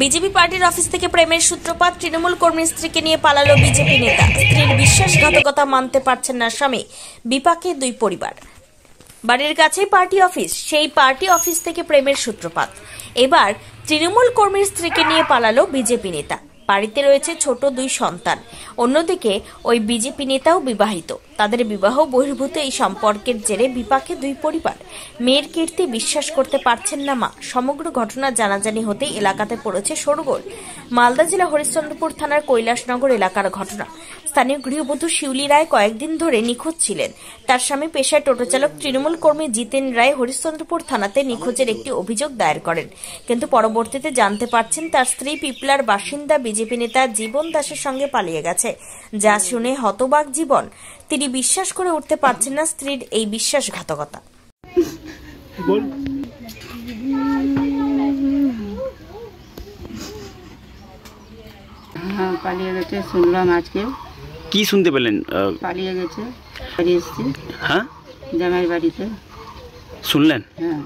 BJP পার্টির office থেকে প্রেমের সূত্রপাত, তৃণমূল কর্মীর স্ত্রীকে নিয়ে পালালো বিজেপি নেতা। স্ত্রীর বিশ্বাসঘাতকতা মানতে পারছেন না স্বামী, বিপাকে দুই পরিবার। বাড়ির কাছেই পার্টি অফিস, সেই পার্টি অফিস থেকে প্রেমের সূত্রপাত। এবার তৃণমূল কর্মীর স্ত্রীকে নিয়ে পালালো বিজেপি নেতা। বাড়িতে রয়েছে ছোট দুই সন্তান। অন্যদিকে ওই বিজেপি নেতাও বিবাহিত। তাদের বিবাহ বহির্ভূত এই সম্পর্কের জেরে বিপাকে দুই পরিবার। মেয়ের কীর্তি বিশ্বাস করতে পারছেন না মা। সমগ্র ঘটনা জানাজানি হতেই এলাকাতে পড়েছে শোরগোল। মালদা জেলা হরিশ্চন্দ্রপুর থানার কৈলাসনগর এলাকার ঘটনা। স্থানীয় গৃহবধূ শিউলি রায় কয়েকদিন ধরে নিখোঁজ ছিলেন। তার স্বামী পেশায় টোটো চালক তৃণমূল কর্মী জিতেন রায় হরিশ্চন্দ্রপুর থানাতে নিখোঁজের একটি অভিযোগ দায়ের করেন। কিন্তু পরবর্তীতে জানতে পারছেন তার স্ত্রী পিপলার বাসিন্দা বিজেপি নেতা জীবন দাসের সঙ্গে পালিয়ে গেছে। যা শুনে হতবাক জীবন। তিনি বিশ্বাস করে উঠতে পারছেন না স্ত্রীর এই বিশ্বাসঘাতকতা। হ্যাঁ, পালিয়ে গেছে শুনলাম আজকে। কি শুনতে পেলেন? পালিয়ে গেছে, বাড়ি এসছি। হ্যাঁ, জামাই বাড়িতে শুনলেন? হ্যাঁ,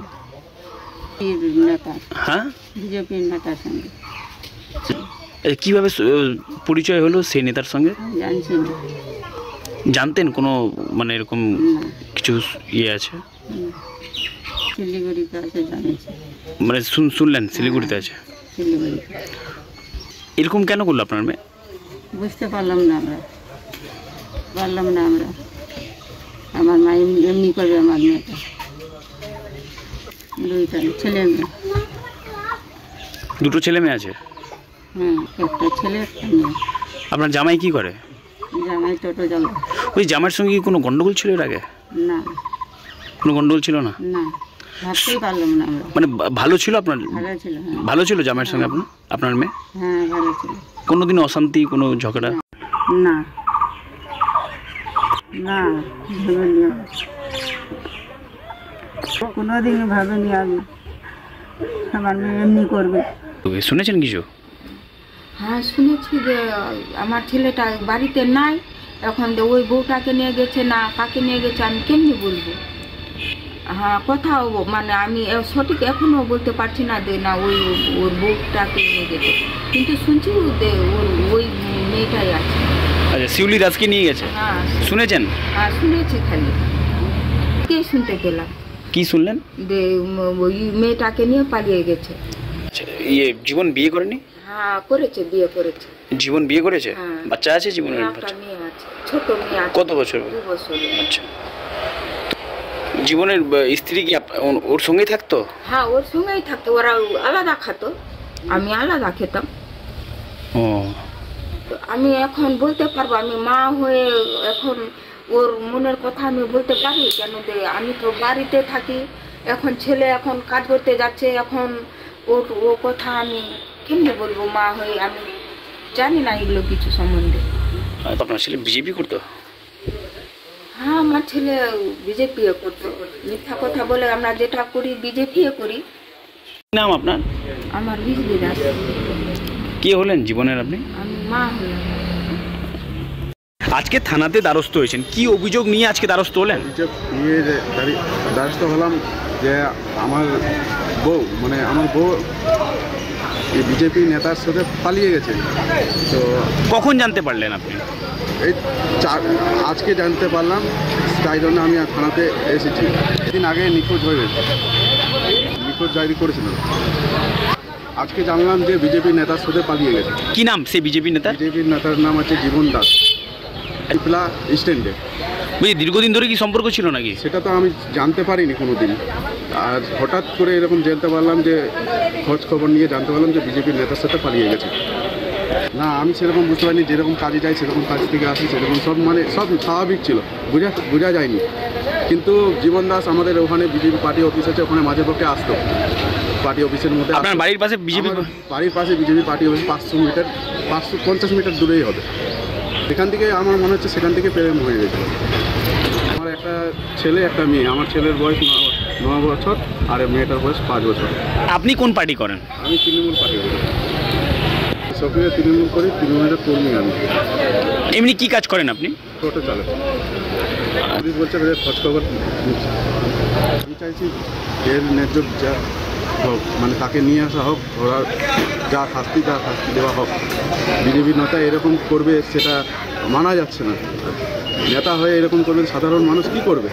নেতা, হ্যাঁ, বিজেপির নেতার সঙ্গে। কিভাবে পরিচয় হলো সেই নেতার সঙ্গে? জানছি না। জানতেন কোনো মানে এরকম না, কিছু ইয়ে আছে? শিলিগুড়িতে আছে জানিয়েছি। মানে শুনলেন শিলিগুড়িতে আছে? শিলিগুড়িতে। এরকম কেন করলো আপনার মেয়ে? বুঝতে পারলাম না আমরা, আমার মা এমনি করবে আমার মেয়েটা। দুইটা ছেলে মেয়ে। দুটো ছেলে মেয়ে আছে? হ্যাঁ, একটা ছেলে একটা মেয়ে। আপনার জামাই কি করে? জামাই টোটো চালায়। ওই জামাইয়ের সঙ্গে কি কোনো গন্ডগোল ছিল এর আগে? না, কোনো গন্ডগোল ছিল না? না, ভাবতেই পারলাম না আমরা। মানে ভালো ছিল আপনার? ভালো ছিল। হ্যাঁ, ভালো ছিল জামাইয়ের সঙ্গে আপনার মেয়ে? হ্যাঁ, ভালো ছিল। কোনোদিন অশান্তি, কোনো ঝগড়া? না, না, ভাবিনি। কোনোদিন ভাবিনি আমি আমার মেয়ে এমনি করবে। শুনেছেন কিছু? হ্যাঁ, শুনেছি যে আমার ছেলেটা বাড়িতে নাই এখন, ওই বউটাকে নিয়ে গেছে না কাকে নিয়ে গেছে আমি কেমনি বলবো। হ্যাঁ, কোথাও মানে আমি সঠিক এখনও বলতে পারছি না যে না ওর বউটাকে নিয়ে গেছে, কিন্তু শুনছি ওই মেয়েটাই আছে। আচ্ছা, শিউলি দাসকে নিয়ে গেছে? হ্যাঁ, শুনেছেন? হ্যাঁ, শুনেছি। খালি কে শুনতে পেলাম। কি শুনলেন? যে ওই মেয়েটাকে নিয়ে পালিয়ে গেছে। আচ্ছা, জীবন বিয়ে করেনি? হ্যাঁ, করেছে, বিয়ে করেছে। জীবন বিয়ে করেছে? হ্যাঁ। বাচ্চা আছে জীবনের? একটা মেয়ে আছে, ছোট মেয়ে আছে। কত বছর? 2 বছর। আচ্ছা, জীবনের স্ত্রী কি ওর সঙ্গেই থাকতো? হ্যাঁ, ওর সঙ্গেই থাকতো। ওরা আলাদা খেত, আমি আলাদা খেতাম। ও, আমি এখন বলতে পারবো, আমি মা হয়ে এখন ওর মনের কথা আমি বলতে পারি কেন? আমি তো বাড়িতে থাকি, এখন ছেলে এখন কাজ করতে যাচ্ছে, এখন ও কথা আমি কেমনি বলবো মা হয়ে? আমি জানি না এগুলো কিছু সম্বন্ধে। আপনার ছেলে বিজেপি করতো? হ্যাঁ, আমার ছেলে বিজেপি করতো। মিথ্যা কথা বলে আমরা যেটা করি বিজেপি করি। কি নাম আপনার? আমার বিজলি দাস। কে হলেন জীবনের আপনি? আমি মা হলাম। আজকে থানাতে দ্বারস্থ হয়েছেন, কি অভিযোগ নিয়ে আজকে দ্বারস্থ হলেন? দ্বারস্থ হলাম যে আমার বউ এই বিজেপি নেতার সাথে পালিয়ে গেছে। তো কখন জানতে পারলেন আপনি? এই আজকে জানতে পারলাম, তাই জন্য আমি থানাতে এসেছি। দিন আগে নিখোঁজ হয়ে গেছে, নিখোঁজ ডায়েরি করেছিলাম। আজকে জানলাম যে বিজেপি নেতার সাথে পালিয়ে গেছে। কি নাম সেই বিজেপি নেতা? বিজেপির নেতার নাম আছে জীবন দাস, পিপলা স্ট্যান্ডে। বুঝলি, দীর্ঘদিন ধরে কি সম্পর্ক ছিল নাকি? সেটা তো আমি জানতে পারিনি কোনো দিন। আর হঠাৎ করে এরকম জানতে পারলাম যে খোঁজ খবর নিয়ে জানতে পারলাম যে বিজেপির নেতার সাথে পালিয়ে গেছে। না, আমি সেরকম বুঝতে পারিনি। যেরকম কাজে যাই সেরকম কাজ থেকে আসি, সেরকম সব স্বাভাবিক ছিল, বোঝা যায়নি। কিন্তু জীবন দাস আমাদের ওখানে বিজেপি পার্টি অফিস আছে, ওখানে মাঝে পক্ষে আসতো। পার্টি অফিসের মধ্যে আপনার বাড়ির পাশে বিজেপি? বাড়ির পাশে বিজেপি পার্টি অফিস 550 মিটার দূরেই হবে। সেখান থেকে আমার মনে হচ্ছে সেখান থেকে প্রেম হয়ে গেছে। আমার একটা ছেলে একটা মেয়ে। আমার ছেলের বয়স 9 বছর আর মেয়েটার বয়স 5 বছর। আপনি কোন পার্টি করেন? আমি তৃণমূল পার্টি করি, সক্রিয় তৃণমূল করি, তৃণমূলের কর্মী আমি। এমনি কি কাজ করেন আপনি? টোটো চালক। পুলিশ বলছে খোঁজ খবর। আমি চাইছি এর ন্যায্য হোক, মানে তাকে নিয়ে আসা হোক, ধরার যা শাস্তি দেওয়া হোক। বিজেপির নেতা এরকম করবে সেটা মানা যাচ্ছে না। নেতা হয়ে এরকম করবে, সাধারণ মানুষ কি করবে?